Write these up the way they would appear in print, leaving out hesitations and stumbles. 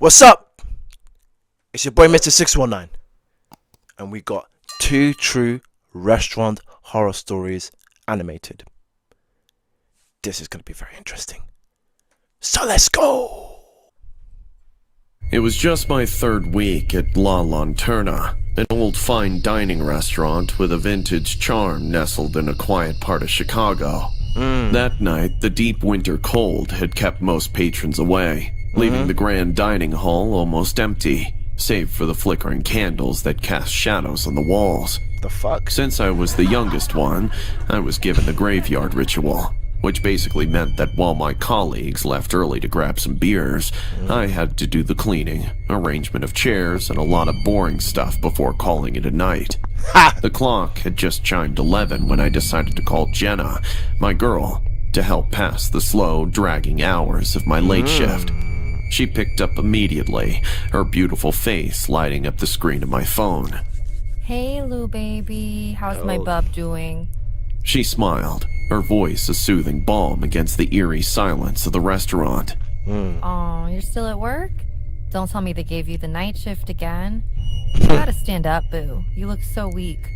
What's up? It's your boy Mr. 619, and we got 2 true restaurant horror stories animated. This is going to be very interesting. So let's go! It was just my 3rd week at La Lanterna, an old fine dining restaurant with a vintage charm nestled in a quiet part of Chicago. That night, the deep winter cold had kept most patrons away, leaving the grand dining hall almost empty, save for the flickering candles that cast shadows on the walls. The fuck? Since I was the youngest one, I was given the graveyard ritual, which basically meant that while my colleagues left early to grab some beers, I had to do the cleaning, arrangement of chairs, and a lot of boring stuff before calling it a night. The clock had just chimed 11 when I decided to call Jenna, my girl, to help pass the slow, dragging hours of my late shift. She picked up immediately, her beautiful face lighting up the screen of my phone. Hey, Lou baby, how's my bub doing? She smiled, her voice a soothing balm against the eerie silence of the restaurant. Aw, you're still at work? Don't tell me they gave you the night shift again. You gotta stand up, boo. You look so weak.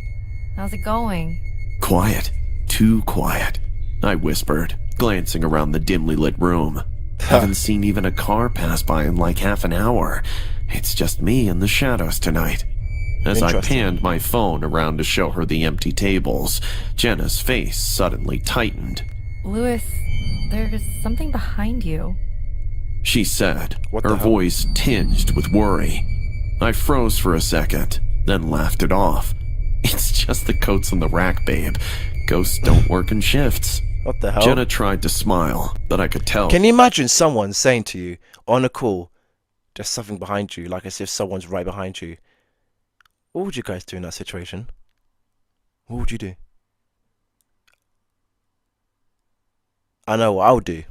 How's it going? Quiet. Too quiet, I whispered, glancing around the dimly lit room. Haven't seen even a car pass by in like half an hour. It's just me in the shadows tonight. As I panned my phone around to show her the empty tables, Jenna's face suddenly tightened. Louis, there's something behind you. She said, What her the hell? voice tinged with worry. I froze for a second, then laughed it off. It's just the coats on the rack, babe. Ghosts don't work in shifts. What the hell? Jenna tried to smile, but I could tell. Can you imagine someone saying to you on a call, there's something behind you, like as if someone's right behind you? What would you guys do in that situation? What would you do? I know what I would do.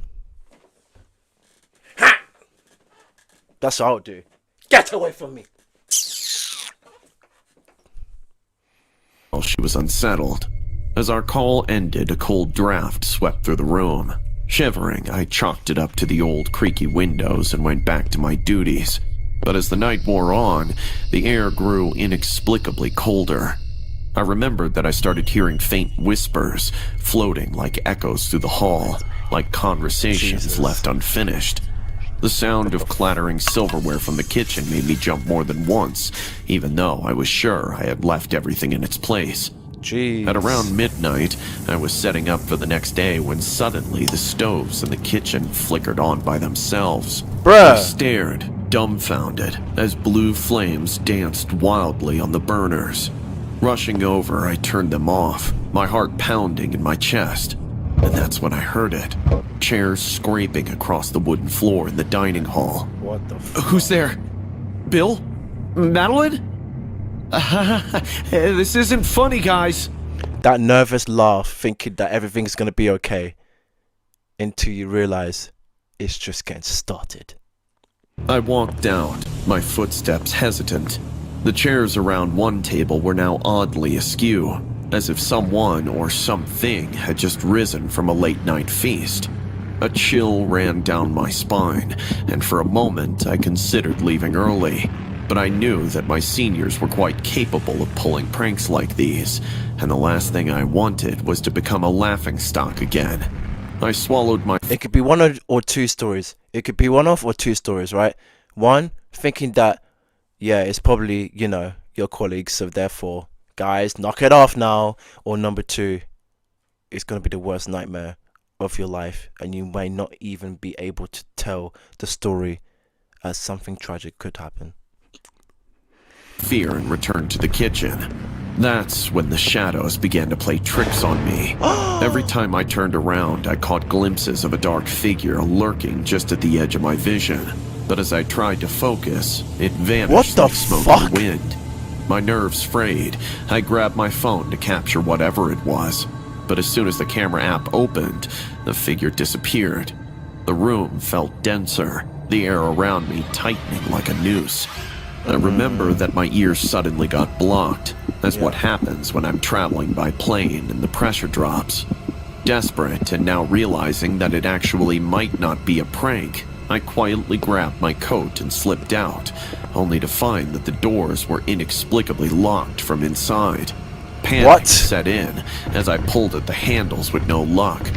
Ha! That's what I would do. Get away from me! Well, she was unsettled. As our call ended, a cold draft swept through the room. Shivering, I chalked it up to the old creaky windows and went back to my duties. But as the night wore on, the air grew inexplicably colder. I remembered that I started hearing faint whispers, floating like echoes through the hall, like conversations left unfinished. The sound of clattering silverware from the kitchen made me jump more than once, even though I was sure I had left everything in its place. Jeez. At around midnight, I was setting up for the next day when suddenly the stoves in the kitchen flickered on by themselves. Bruh. I stared, dumbfounded, as blue flames danced wildly on the burners. Rushing over, I turned them off, my heart pounding in my chest. And that's when I heard it. Chairs scraping across the wooden floor in the dining hall. What the fuck? Who's there? Bill? Madeline? This isn't funny, guys. That nervous laugh, thinking that everything's gonna be okay, until you realize it's just getting started. I walked out, my footsteps hesitant. The chairs around one table were now oddly askew, as if someone or something had just risen from a late-night feast. A chill ran down my spine, and for a moment I considered leaving early. But I knew that my seniors were quite capable of pulling pranks like these, and the last thing I wanted was to become a laughingstock again. I swallowed my... It could be one or two stories. It could be one off or 2 stories, right? One, thinking that, yeah, it's probably, you know, your colleagues, so therefore, guys, knock it off now. Or number 2, it's going to be the worst nightmare of your life, and you may not even be able to tell the story as something tragic could happen. fear and returned to the kitchen. That's when the shadows began to play tricks on me. Every time I turned around, I caught glimpses of a dark figure lurking just at the edge of my vision. But as I tried to focus, it vanished like smoke in the wind. My nerves frayed. I grabbed my phone to capture whatever it was. But as soon as the camera app opened, the figure disappeared. The room felt denser, the air around me tightening like a noose. I remember that my ears suddenly got blocked, as what happens when I'm traveling by plane and the pressure drops. Desperate and now realizing that it actually might not be a prank, I quietly grabbed my coat and slipped out, only to find that the doors were inexplicably locked from inside. Panic What? set in as I pulled at the handles with no luck.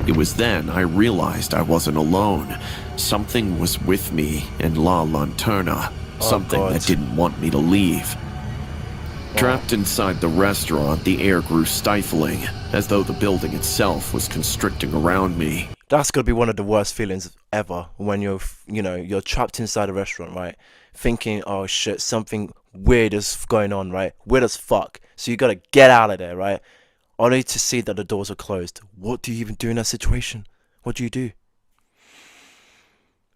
It was then I realized I wasn't alone. Something was with me in La Lanterna, something God. that didn't want me to leave. Trapped inside the restaurant, the air grew stifling, as though the building itself was constricting around me. That's gotta be one of the worst feelings ever when you're trapped inside a restaurant, right? Thinking, oh shit, something weird is going on, right? Weird as fuck. So you gotta get out of there, right? Only to see that the doors are closed. What do you even do in that situation? What do you do?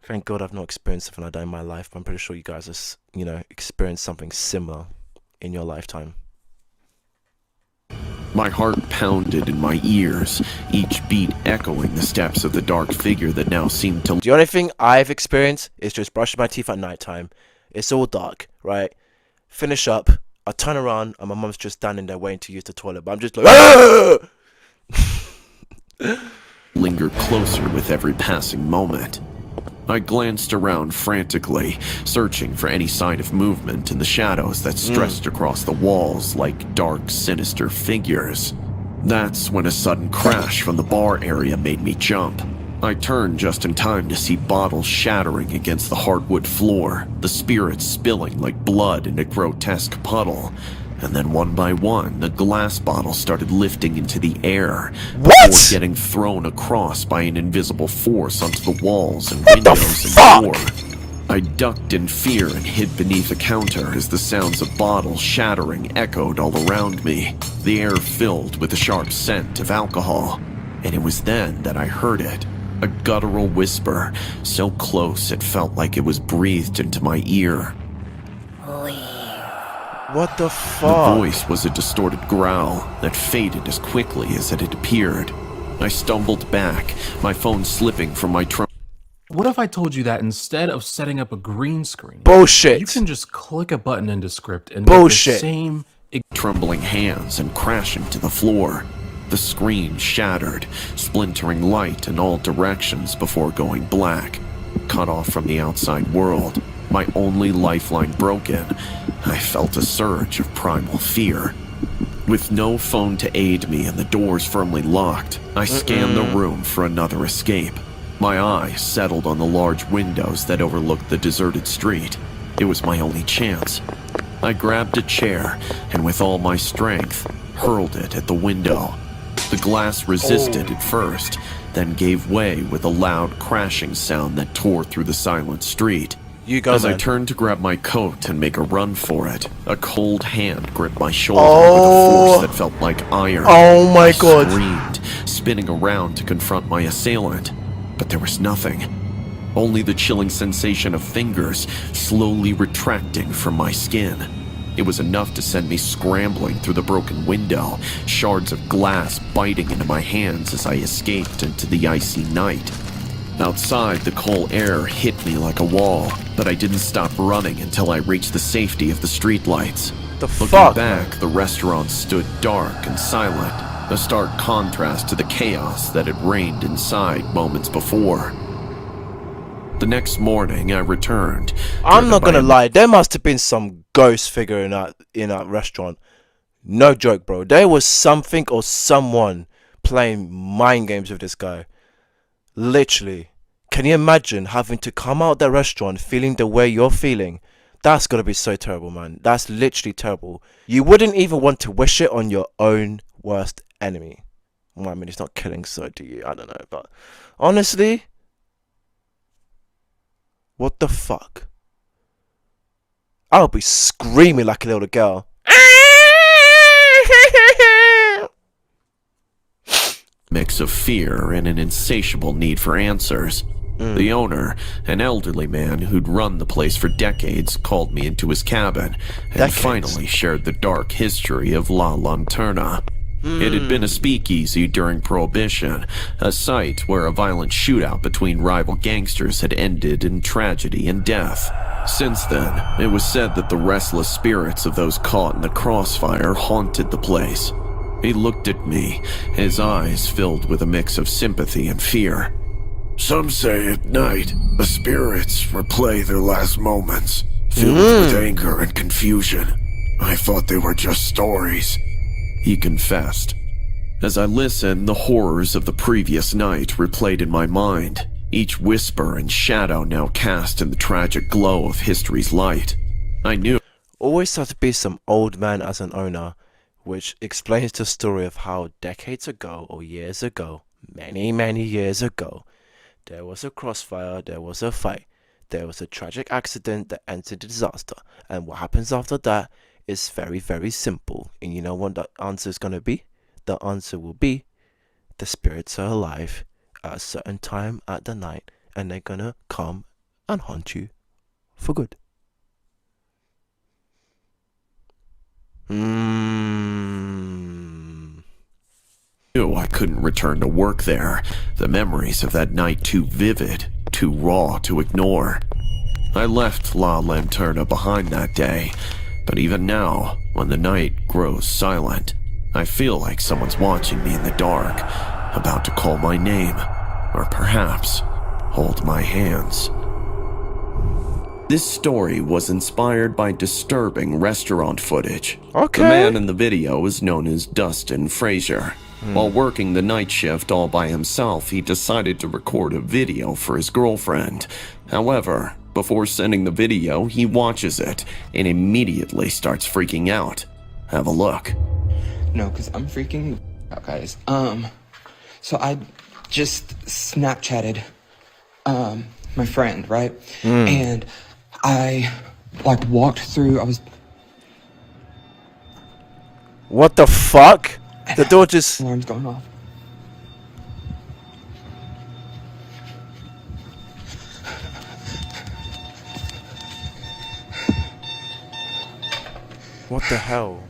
Thank God I've not experienced something like that in my life, but I'm pretty sure you guys have, experienced something similar in your lifetime. My heart pounded in my ears, each beat echoing the steps of the dark figure that now seemed to... The only thing I've experienced is just brushing my teeth at night time. It's all dark, right? Finish up, I turn around, and my mum's just standing there waiting to use the toilet, but I'm just like... lingered closer with every passing moment. I glanced around frantically, searching for any sign of movement in the shadows that stretched across the walls like dark, sinister figures. That's when a sudden crash from the bar area made me jump. I turned just in time to see bottles shattering against the hardwood floor, the spirits spilling like blood in a grotesque puddle. And then one by one, the glass bottles started lifting into the air, before getting thrown across by an invisible force onto the walls and windows and door. I ducked in fear and hid beneath a counter as the sounds of bottles shattering echoed all around me, the air filled with the sharp scent of alcohol. And it was then that I heard it, a guttural whisper, so close it felt like it was breathed into my ear. What the The fuck? voice was a distorted growl that faded as quickly as it had appeared. I stumbled back, my phone slipping from my trunk. What if I told you that instead of setting up a green screen, Bullshit. you can just click a button into script and Bullshit. get the same Trembling hands and crashing to the floor. The screen shattered, splintering light in all directions before going black. Cut off from the outside world, my only lifeline broken, I felt a surge of primal fear. With no phone to aid me and the doors firmly locked, I scanned the room for another escape. My eyes settled on the large windows that overlooked the deserted street. It was my only chance. I grabbed a chair and with all my strength, hurled it at the window. The glass resisted at first, then gave way with a loud crashing sound that tore through the silent street. You go, As I man. turned to grab my coat and make a run for it, a cold hand gripped my shoulder with a force that felt like iron. Oh my I God. screamed, spinning around to confront my assailant, but there was nothing. Only the chilling sensation of fingers slowly retracting from my skin. It was enough to send me scrambling through the broken window, shards of glass biting into my hands as I escaped into the icy night. Outside, the cold air hit me like a wall, but I didn't stop running until I reached the safety of the streetlights. Looking fuck, back, the restaurant stood dark and silent, a stark contrast to the chaos that had reigned inside moments before. The next morning, I returned. I'm not driven by gonna lie, there must have been some ghost figure in that restaurant. No joke, bro. There was something or someone playing mind games with this guy. Literally. Can you imagine having to come out of that restaurant feeling the way you're feeling? That's gotta be so terrible, man. That's literally terrible. You wouldn't even want to wish it on your own worst enemy. Well, I mean, it's not killing, so do you? I don't know, but honestly, what the fuck? I'll be screaming like a little girl. mix of fear and an insatiable need for answers. The owner, an elderly man who'd run the place for decades, called me into his cabin and finally shared the dark history of La Lanterna. It had been a speakeasy during Prohibition, a site where a violent shootout between rival gangsters had ended in tragedy and death. Since then, it was said that the restless spirits of those caught in the crossfire haunted the place. He looked at me, his eyes filled with a mix of sympathy and fear. Some say at night, the spirits replay their last moments, filled with anger and confusion. I thought they were just stories, he confessed. As I listened, the horrors of the previous night replayed in my mind, each whisper and shadow now cast in the tragic glow of history's light. I knew Always had to be some old man as an owner, which explains the story of how decades ago or years ago, many years ago, there was a crossfire, there was a fight, there was a tragic accident that ended in disaster, and what happens after that is very simple. And you know what the answer is going to be? The answer will be the spirits are alive at a certain time at the night, and they're gonna come and haunt you for good. Knew I couldn't return to work there. The memories of that night too vivid, too raw to ignore. I left La Lanterna behind that day, but even now, when the night grows silent, I feel like someone's watching me in the dark, about to call my name, or perhaps hold my hands. This story was inspired by disturbing restaurant footage. Okay. The man in the video is known as Dustin Frazier. While working the night shift all by himself, he decided to record a video for his girlfriend. However, before sending the video, he watches it and immediately starts freaking out. Have a look. No, because I'm freaking out, guys. So I just Snapchatted, my friend, right? And I, like, walked through, What the fuck? The door just... alarm's going off. What the hell?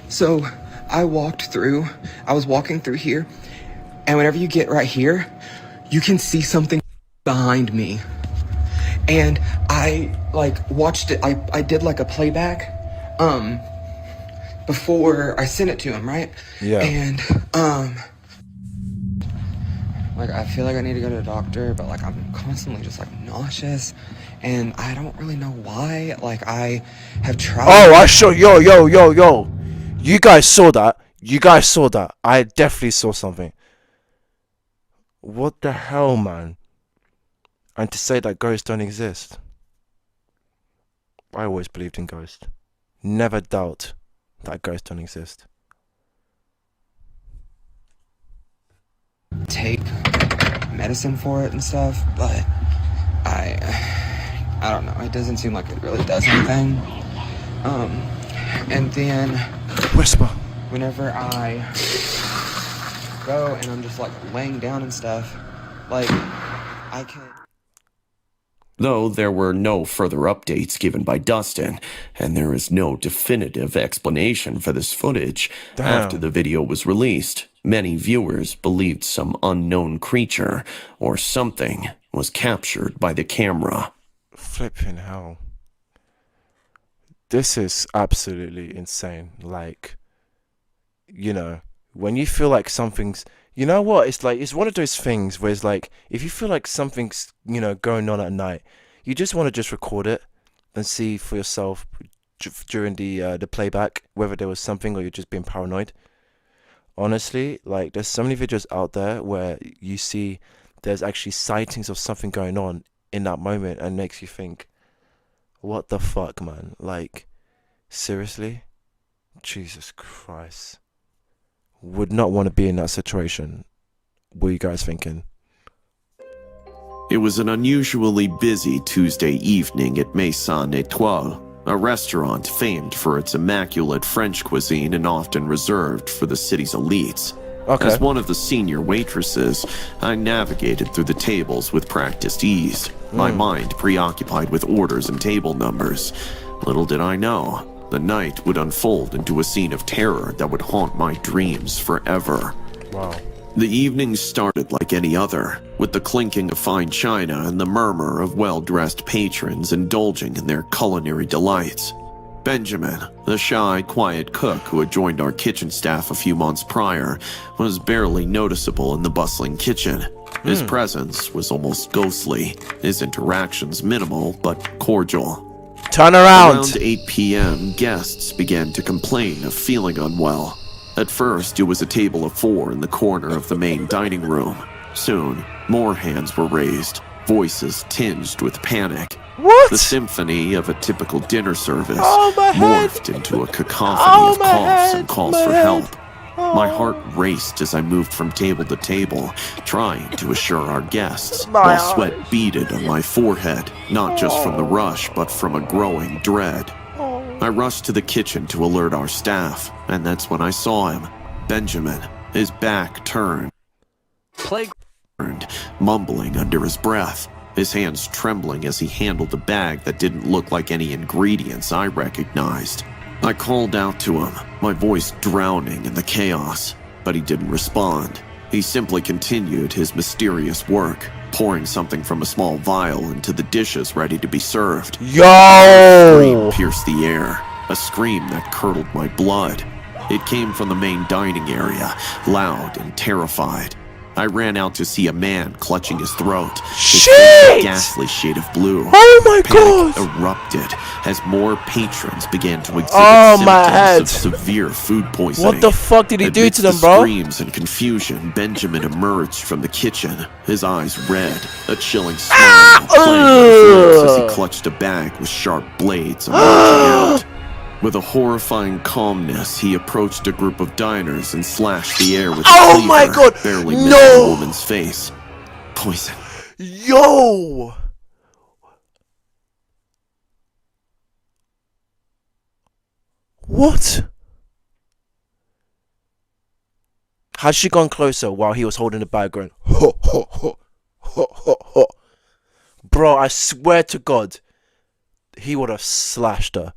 So I was walking through here, and whenever you get right here, you can see something behind me. And I, like, watched it, I did, like, a playback, before I sent it to him, right? Yeah. And, like, I feel like I need to go to the doctor, but, like, I'm constantly just, like, nauseous, and I don't really know why. Like, I have tried... Oh, I saw... Yo. You guys saw that. I definitely saw something. What the hell, man? And to say that ghosts don't exist. I always believed in ghosts. Never doubt that ghosts don't exist. Take medicine for it and stuff, but I don't know. It doesn't seem like it really does anything. And then Whisper. whenever I go and I'm just like laying down and stuff, like I can... Though there were no further updates given by Dustin, and there is no definitive explanation for this footage, after the video was released, many viewers believed some unknown creature or something was captured by the camera. Flipping hell. This is absolutely insane. Like, you know, when you feel like something's... You know what? It's like, it's one of those things where it's like, if you feel like something's, you know, going on at night, you just want to just record it and see for yourself during the playback whether there was something or you're just being paranoid. Honestly, like, there's so many videos out there where you see there's actually sightings of something going on in that moment and makes you think, what the fuck, man? Like, seriously? Jesus Christ. Would not want to be in that situation. What are you guys thinking? It was an unusually busy Tuesday evening at 𝘾𝙃𝙀𝘾𝙆, a restaurant famed for its immaculate French cuisine and often reserved for the city's elites. Okay. As one of the senior waitresses, I navigated through the tables with practiced ease, my mind preoccupied with orders and table numbers. Little did I know, the night would unfold into a scene of terror that would haunt my dreams forever. Wow. The evening started like any other, with the clinking of fine china and the murmur of well-dressed patrons indulging in their culinary delights. Benjamin, the shy, quiet cook who had joined our kitchen staff a few months prior, was barely noticeable in the bustling kitchen. His presence was almost ghostly, his interactions minimal but cordial. Turn around! Around 8 p.m., guests began to complain of feeling unwell. At first, it was a table of 4 in the corner of the main dining room. Soon, more hands were raised, voices tinged with panic. What? The symphony of a typical dinner service my head. morphed into a cacophony of my coughs head, and calls my for head. help. My heart raced as I moved from table to table, trying to assure our guests, My while sweat beaded on my forehead, not just from the rush, but from a growing dread. I rushed to the kitchen to alert our staff, and that's when I saw him, Benjamin, his back turned, mumbling under his breath, his hands trembling as he handled a bag that didn't look like any ingredients I recognized. I called out to him, my voice drowning in the chaos, but he didn't respond. He simply continued his mysterious work, pouring something from a small vial into the dishes ready to be served. Yo! Scream pierced the air, a scream that curdled my blood. It came from the main dining area, loud and terrified. I ran out to see a man clutching his throat, his face a ghastly shade of blue. Oh my Panic god! erupted as more patrons began to exhibit my head. symptoms of severe food poisoning. What the fuck did he do Amidst to them, the bro? screams and confusion, Benjamin emerged from the kitchen, his eyes red, a chilling smile playing on his lips as he clutched a bag with sharp blades emerging out. With a horrifying calmness, he approached a group of diners and slashed the air with a cleaver, my god! barely No! missing the woman's face. Poison. Yo! What? Had she gone closer while he was holding the bag going, ho, ho, ho, ho, ho, ho. Bro, I swear to God, he would have slashed her.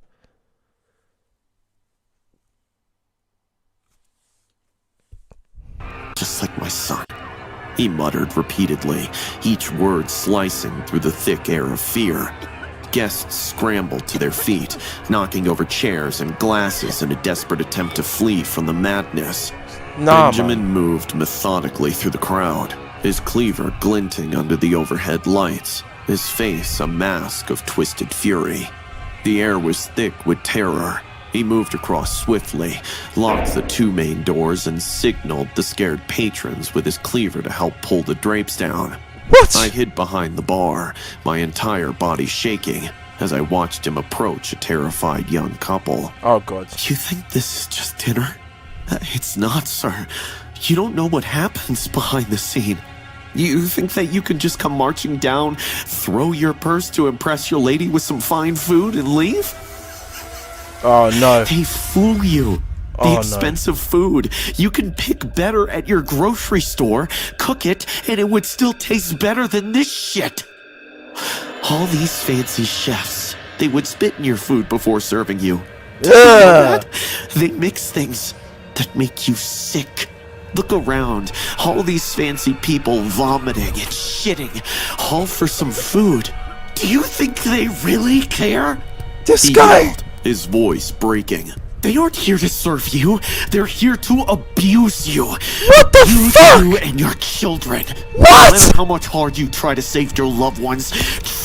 Just like my son, he muttered repeatedly, each word slicing through the thick air of fear. Guests scrambled to their feet, knocking over chairs and glasses in a desperate attempt to flee from the madness. Benjamin moved methodically through the crowd, his cleaver glinting under the overhead lights, his face a mask of twisted fury. The air was thick with terror. He moved across swiftly, locked the 2 main doors, and signaled the scared patrons with his cleaver to help pull the drapes down. What? I hid behind the bar, my entire body shaking, as I watched him approach a terrified young couple. Oh God. You think this is just dinner? It's not, sir. You don't know what happens behind the scene. You think that you can just come marching down, throw your purse to impress your lady with some fine food and leave? Oh no. They fool you. The Oh, no. expensive food. You can pick better at your grocery store, cook it, and it would still taste better than this shit. All these fancy chefs, they would spit in your food before serving you. Do you know that? They mix things that make you sick. Look around. All these fancy people vomiting and shitting, all for some food. Do you think they really care? This He guy. yelled, his voice breaking. They aren't here to serve you. They're here to abuse you. What the Abuse fuck? you and your children. What? No matter how much hard you try to save your loved ones,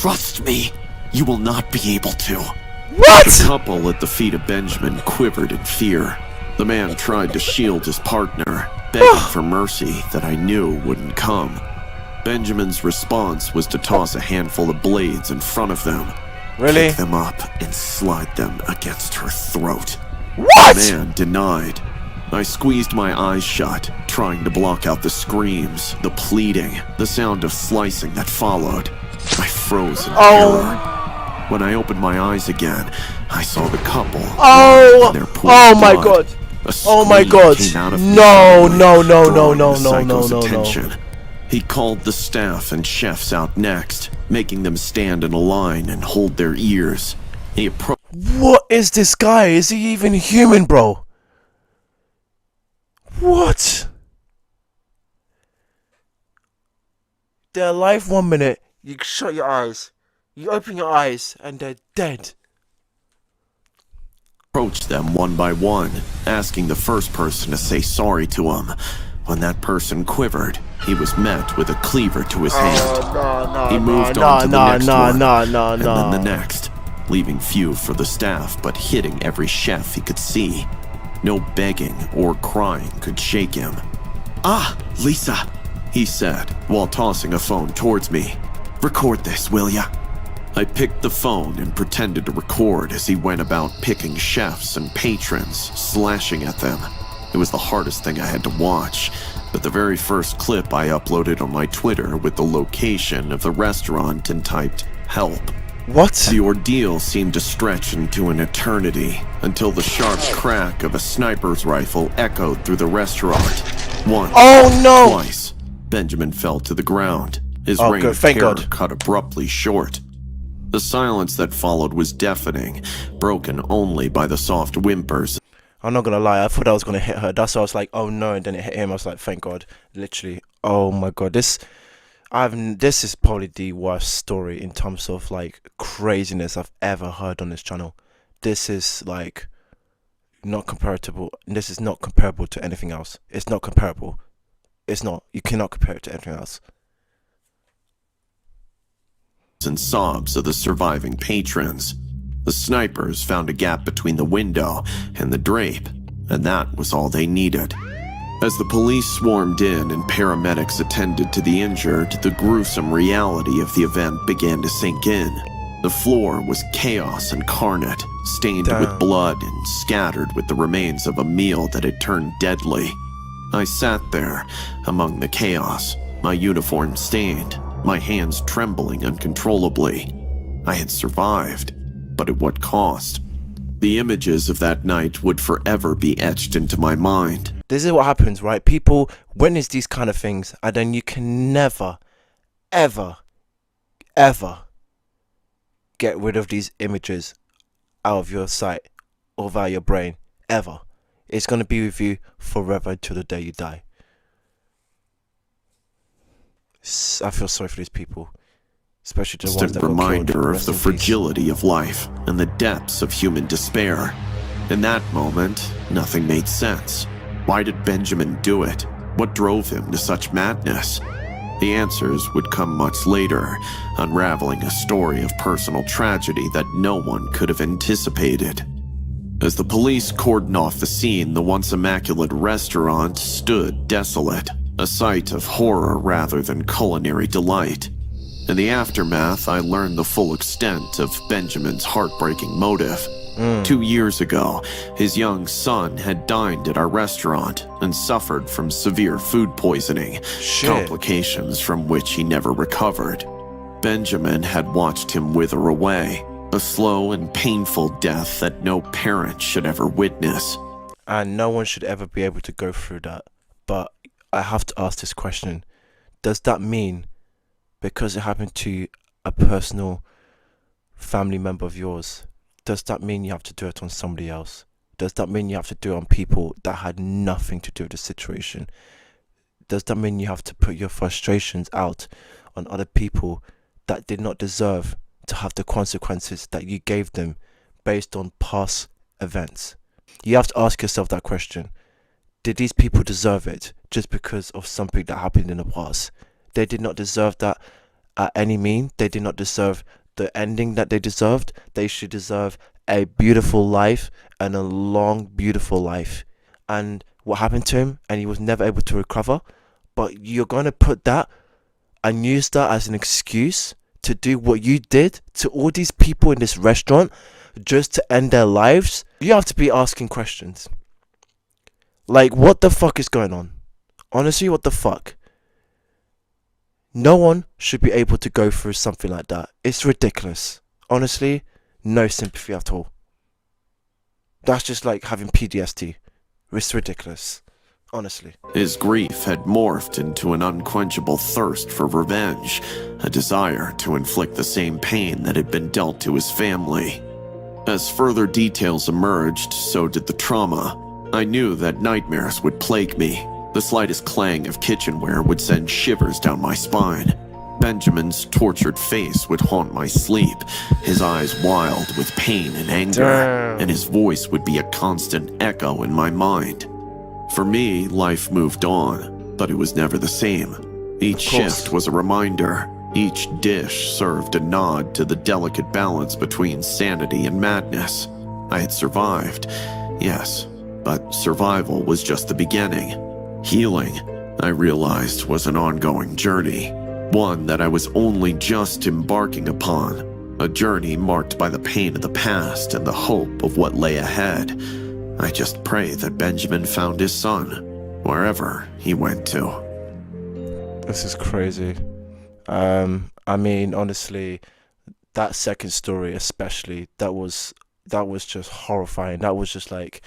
trust me, you will not be able to. What? The couple at the feet of Benjamin quivered in fear. The man tried to shield his partner, begging for mercy that I knew wouldn't come. Benjamin's response was to toss a handful of blades in front of them, Really? pick them up, and slide them against her throat. What? The man denied. I squeezed my eyes shut, trying to block out the screams, the pleading, the sound of slicing that followed. I froze in terror. When I opened my eyes again, I saw the couple. Oh! Their pool Oh of my blood. God! A Oh my scream God! came out of me No! suddenly, No! No! No! drawing No! the No! No! psycho's No! attention. He called the staff and chefs out next, making them stand in a line and hold their ears. He approached. What is this guy? Is he even human, bro? What? They're alive 1 minute. You shut your eyes. You open your eyes, and they're dead. approached them one by one, asking the first person to say sorry to him. When that person quivered, he was met with a cleaver to his hand. He moved on to the next one, and then the next, leaving few for the staff but hitting every chef he could see. No begging or crying could shake him. "Ah, Lisa," he said, while tossing a phone towards me. "Record this, will ya?" I picked the phone and pretended to record as he went about picking chefs and patrons, slashing at them. It was the hardest thing I had to watch, but the very first clip I uploaded on my Twitter with the location of the restaurant and typed, "Help." What? The ordeal seemed to stretch into an eternity, until the sharp crack of a sniper's rifle echoed through the restaurant. Once, Oh no! twice, Benjamin fell to the ground, his Oh, reign good. of Thank terror God. cut abruptly short. The silence that followed was deafening, broken only by the soft whimpers. I'm not gonna lie, I thought I was gonna hit her. That's why I was like, oh no, and then it hit him. I was like, thank God. Literally, oh my God. This is probably the worst story in terms of like craziness I've ever heard on this channel. This is like not comparable. This is not comparable to anything else. It's not comparable. It's not. You cannot compare it to anything else. And sobs of the surviving patrons. The snipers found a gap between the window and the drape, and that was all they needed. As the police swarmed in and paramedics attended to the injured, the gruesome reality of the event began to sink in. The floor was chaos incarnate, stained with blood and scattered with the remains of a meal that had turned deadly. I sat there, among the chaos, my uniform stained, my hands trembling uncontrollably. I had survived, but at what cost? The images of that night would forever be etched into my mind. This is what happens, right? People witness these kind of things, and then you can never, ever, ever get rid of these images out of your sight or via your brain, ever. It's going to be with you forever till the day you die. I feel sorry for these people, especially the ones that got killed. Reminder of Rest the in peace. fragility of life and the depths of human despair. In that moment, nothing made sense. Why did Benjamin do it? What drove him to such madness? The answers would come much later, unraveling a story of personal tragedy that no one could have anticipated. As the police cordoned off the scene, the once immaculate restaurant stood desolate, a sight of horror rather than culinary delight. In the aftermath, I learned the full extent of Benjamin's heartbreaking motive. 2 years ago, his young son had dined at our restaurant and suffered from severe food poisoning, complications from which he never recovered. Benjamin had watched him wither away, a slow and painful death that no parent should ever witness. And no one should ever be able to go through that. But I have to ask this question. Does that mean because it happened to a personal family member of yours, does that mean you have to do it on somebody else? Does that mean you have to do it on people that had nothing to do with the situation? Does that mean you have to put your frustrations out on other people that did not deserve to have the consequences that you gave them based on past events? You have to ask yourself that question. Did these people deserve it just because of something that happened in the past? They did not deserve that at any mean. They did not deserve the ending that they deserved. They should deserve a beautiful life and a long, beautiful life. And what happened to him, and he was never able to recover. But you're going to put that and use that as an excuse to do what you did to all these people in this restaurant just to end their lives? You have to be asking questions. Like, what the fuck is going on? Honestly, what the fuck? No one should be able to go through something like that. It's ridiculous. Honestly, no sympathy at all. That's just like having PTSD. It's ridiculous. Honestly. His grief had morphed into an unquenchable thirst for revenge, a desire to inflict the same pain that had been dealt to his family. As further details emerged, so did the trauma. I knew that nightmares would plague me. The slightest clang of kitchenware would send shivers down my spine. Benjamin's tortured face would haunt my sleep, his eyes wild with pain and anger, Damn. and his voice would be a constant echo in my mind. For me, life moved on, but it was never the same. Each shift was a reminder. Each dish served a nod to the delicate balance between sanity and madness. I had survived, yes, but survival was just the beginning. Healing, I realized, was an ongoing journey. One that I was only just embarking upon, a journey marked by the pain of the past and the hope of what lay ahead. I just pray that Benjamin found his son, wherever he went to. This is crazy. I mean, honestly, that second story especially, that was just horrifying. That was just like,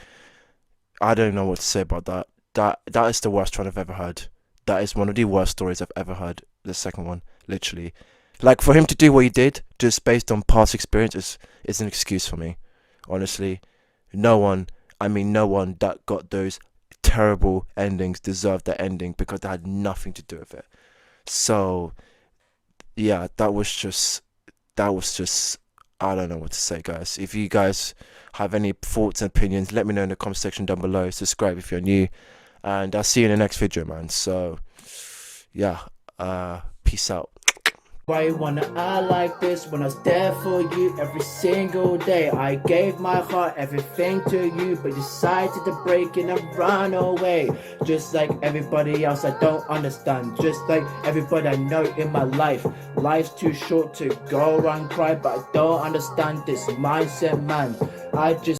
I don't know what to say about that. That is the worst one I've ever heard. That is one of the worst stories I've ever heard. The second one, literally, like, for him to do what he did just based on past experience is an excuse for me. Honestly, no one that got those terrible endings deserved that ending, because that had nothing to do with it. So yeah, that was just I don't know what to say, guys. If you guys have any thoughts and opinions, let me know in the comment section down below. Subscribe if you're new, and I'll see you in the next video, man. So yeah, peace out. Why you wanna act like this when I was there for you every single day? I gave my heart, everything to you, but you decided to break it and run away. Just like everybody else, I don't understand. Just like everybody I know in my life. Life's too short to go and cry, but I don't understand this mindset, man. I just